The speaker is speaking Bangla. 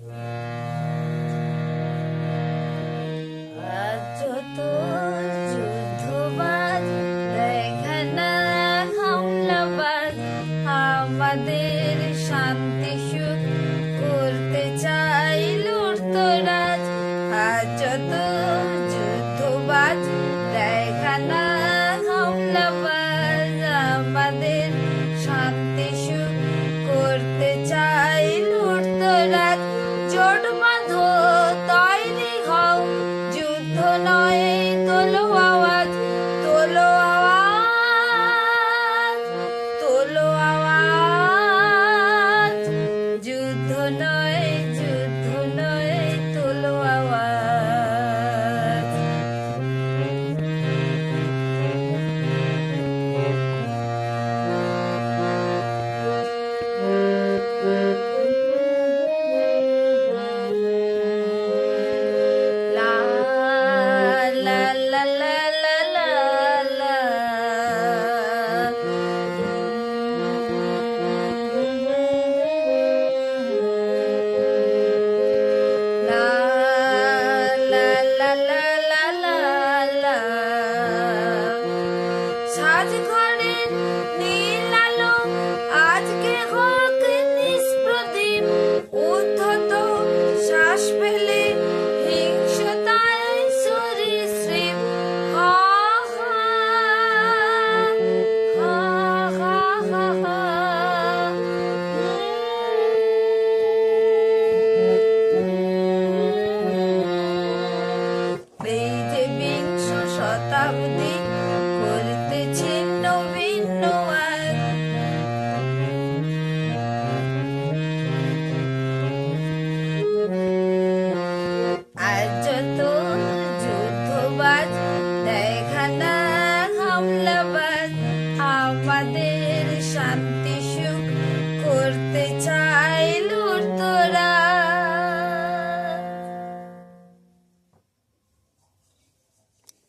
আজ যত যুদ্ধবাজ দেখানা হামলাবাজ আমাদের শান্তি সুখ করতে চাই লুটতরাজ। আজ যত যুদ্ধবাজ দেখানা হামলাবাজ আমাদের শান্তি সুখ করতে চাই লুটতরাজ। জোট বাঁধো, তৈরি হও, যুদ্ধ নয় তোলো আওয়াজ, তোলো আওয়াজ, তোলো আওয়াজ। যুদ্ধ নয়, যুদ্ধ নয়, তোলো আওয়াজ। লা লা লা লা লা লা লা। লা লা লা লা লা লা লা। সাজ ঘরের নীল আলো আজকে হোক নিষ্প্রদীপ। উদ্ধত শ্বাস ফেলে হিংসতায় সরীসৃপ। হা হা হা হা হা হা। এই যে বিংশ শতাব্দী করতে ছিন্ন ভিন্ন আজ। আজ যত যুদ্ধবাজ দেখানা হামলাবাজ আমাদের শান্তি সুখ করতে